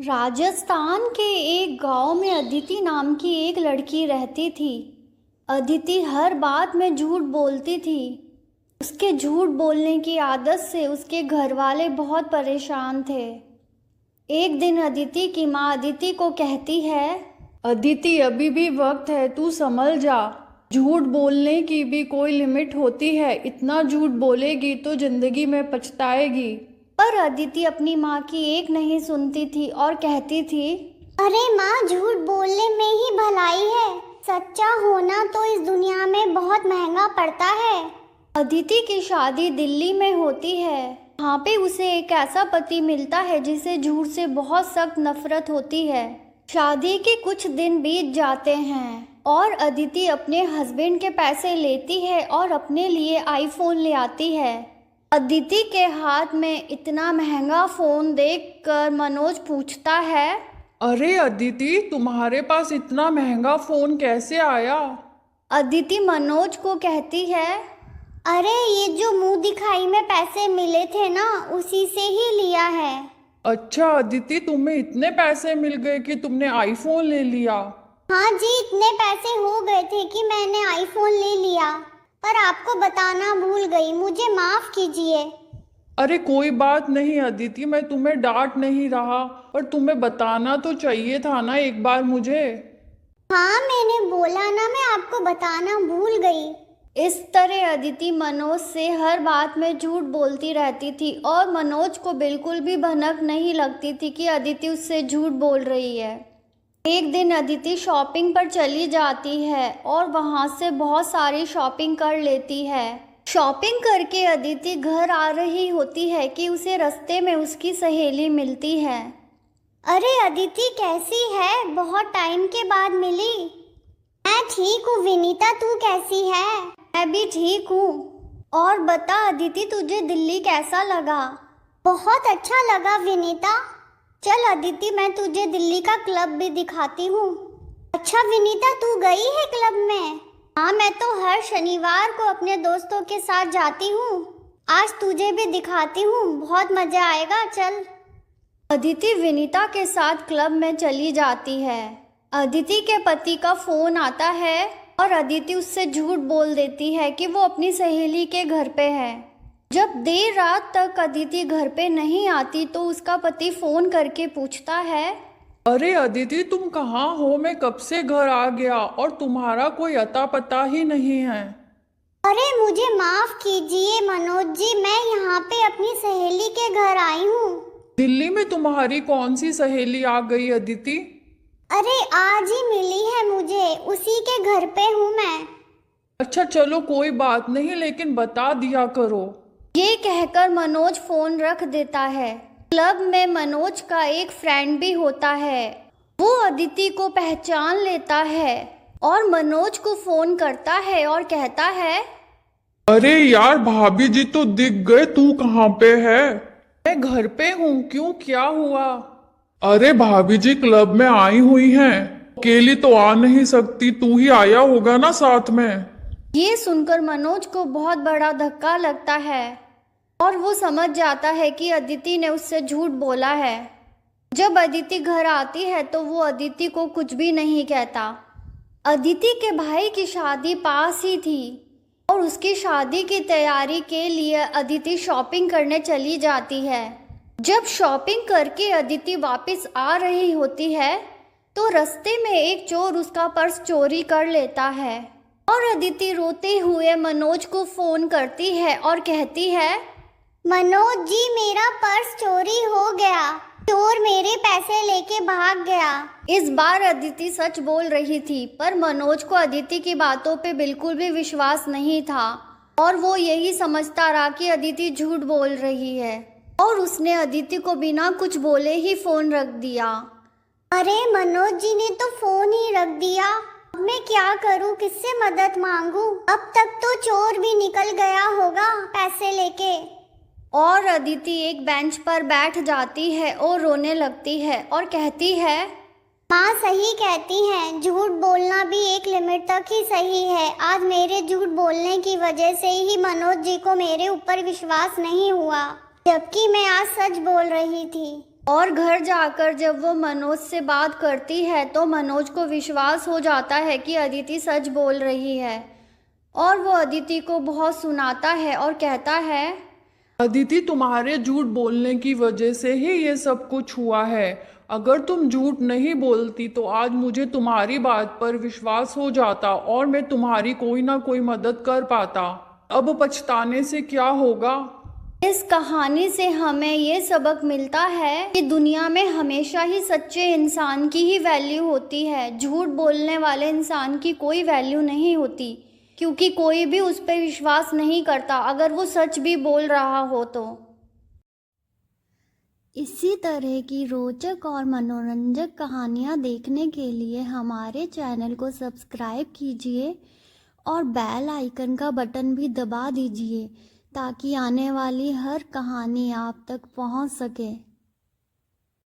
राजस्थान के एक गांव में अदिति नाम की एक लड़की रहती थी। अदिति हर बात में झूठ बोलती थी। उसके झूठ बोलने की आदत से उसके घर वाले बहुत परेशान थे। एक दिन अदिति की माँ अदिति को कहती है, अदिति अभी भी वक्त है, तू संभल जा। झूठ बोलने की भी कोई लिमिट होती है, इतना झूठ बोलेगी तो जिंदगी में पछताएगी। पर अदिति अपनी माँ की एक नहीं सुनती थी और कहती थी, अरे माँ, झूठ बोलने में ही भलाई है। सच्चा होना तो इस दुनिया में बहुत महंगा पड़ता है। अदिति की शादी दिल्ली में होती है। वहाँ पे उसे एक ऐसा पति मिलता है जिसे झूठ से बहुत सख्त नफरत होती है। शादी के कुछ दिन बीत जाते हैं और अदिति अपने हस्बैंड के पैसे लेती है और अपने लिए आईफोन ले आती है। अदिति के हाथ में इतना महंगा फोन देखकर मनोज पूछता है, अरे अदिति, तुम्हारे पास इतना महंगा फोन कैसे आया? अदिति मनोज को कहती है, अरे ये जो मुंह दिखाई में पैसे मिले थे ना, उसी से ही लिया है। अच्छा अदिति, तुम्हें इतने पैसे मिल गए कि तुमने आईफोन ले लिया? हाँ जी, इतने पैसे हो गए थे कि मैंने आईफोन ले लिया, पर आपको बताना भूल गई, मुझे माफ कीजिए। अरे कोई बात नहीं अदिति, मैं तुम्हें डांट नहीं रहा, पर तुम्हें बताना तो चाहिए था ना एक बार मुझे। हाँ, मैंने बोला ना, मैं आपको बताना भूल गई। इस तरह अदिति मनोज से हर बात में झूठ बोलती रहती थी और मनोज को बिल्कुल भी भनक नहीं लगती थी कि अदिति उससे झूठ बोल रही है। एक दिन अदिति शॉपिंग पर चली जाती है और वहाँ से बहुत सारी शॉपिंग कर लेती है। शॉपिंग करके अदिति घर आ रही होती है कि उसे रास्ते में उसकी सहेली मिलती है। अरे अदिति, कैसी है? बहुत टाइम के बाद मिली। मैं ठीक हूँ विनीता, तू कैसी है? मैं भी ठीक हूँ। और बता अदिति, तुझे दिल्ली कैसा लगा? बहुत अच्छा लगा विनीता। चल अदिति, मैं तुझे दिल्ली का क्लब भी दिखाती हूँ। अच्छा विनीता, तू गई है क्लब में? हाँ, मैं तो हर शनिवार को अपने दोस्तों के साथ जाती हूँ। आज तुझे भी दिखाती हूँ, बहुत मजा आएगा, चल। अदिति विनीता के साथ क्लब में चली जाती है। अदिति के पति का फोन आता है और अदिति उससे झूठ बोल देती है कि वो अपनी सहेली के घर पे है। जब देर रात तक अदिति घर पे नहीं आती तो उसका पति फोन करके पूछता है, अरे अदिति, तुम कहाँ हो? मैं कब से घर आ गया और तुम्हारा कोई अता पता ही नहीं है। अरे मुझे माफ कीजिए मनोज जी, मैं यहाँ पे अपनी सहेली के घर आई हूँ। दिल्ली में तुम्हारी कौन सी सहेली आ गई अदिति? अरे आज ही मिली है मुझे, उसी के घर पे हूँ मैं। अच्छा चलो कोई बात नहीं, लेकिन बता दिया करो। ये कहकर मनोज फोन रख देता है। क्लब में मनोज का एक फ्रेंड भी होता है। वो अदिति को पहचान लेता है और मनोज को फोन करता है और कहता है, अरे यार, भाभी जी तो दिख गए, तू कहाँ पे है? मैं घर पे हूँ। क्यों, क्या हुआ? अरे भाभी जी क्लब में आई हुई हैं, अकेली तो आ नहीं सकती, तू ही आया होगा ना साथ में। ये सुनकर मनोज को बहुत बड़ा धक्का लगता है और वो समझ जाता है कि अदिति ने उससे झूठ बोला है। जब अदिति घर आती है तो वो अदिति को कुछ भी नहीं कहता। अदिति के भाई की शादी पास ही थी और उसकी शादी की तैयारी के लिए अदिति शॉपिंग करने चली जाती है। जब शॉपिंग करके अदिति वापस आ रही होती है तो रास्ते में एक चोर उसका पर्स चोरी कर लेता है और अदिति रोते हुए मनोज को फोन करती है और कहती है, मनोज जी, मेरा पर्स चोरी हो गया, चोर मेरे पैसे लेके भाग गया। इस बार अदिति सच बोल रही थी, पर मनोज को अदिति की बातों पे बिल्कुल भी विश्वास नहीं था और वो यही समझता रहा कि अदिति झूठ बोल रही है और उसने अदिति को बिना कुछ बोले ही फोन रख दिया। अरे मनोज जी ने तो फोन ही रख दिया, अब मैं क्या करूं, किससे मदद मांगूं? अब तक तो चोर भी निकल गया होगा पैसे लेके। और अदिति एक बेंच पर बैठ जाती है और रोने लगती है और कहती है, माँ सही कहती हैं, झूठ बोलना भी एक लिमिट तक ही सही है। आज मेरे झूठ बोलने की वजह से ही मनोज जी को मेरे ऊपर विश्वास नहीं हुआ, जबकि मैं आज सच बोल रही थी। और घर जाकर जब वो मनोज से बात करती है तो मनोज को विश्वास हो जाता है कि अदिति सच बोल रही है और वो अदिति को बहुत सुनाता है और कहता है, अदिति, तुम्हारे झूठ बोलने की वजह से ही ये सब कुछ हुआ है। अगर तुम झूठ नहीं बोलती तो आज मुझे तुम्हारी बात पर विश्वास हो जाता और मैं तुम्हारी कोई ना कोई मदद कर पाता। अब पछताने से क्या होगा। इस कहानी से हमें ये सबक मिलता है कि दुनिया में हमेशा ही सच्चे इंसान की ही वैल्यू होती है। झूठ बोलने वाले इंसान की कोई वैल्यू नहीं होती, क्योंकि कोई भी उस पर विश्वास नहीं करता अगर वो सच भी बोल रहा हो तो। इसी तरह की रोचक और मनोरंजक कहानियाँ देखने के लिए हमारे चैनल को सब्सक्राइब कीजिए और बेल आइकन का बटन भी दबा दीजिए ताकि आने वाली हर कहानी आप तक पहुंच सके।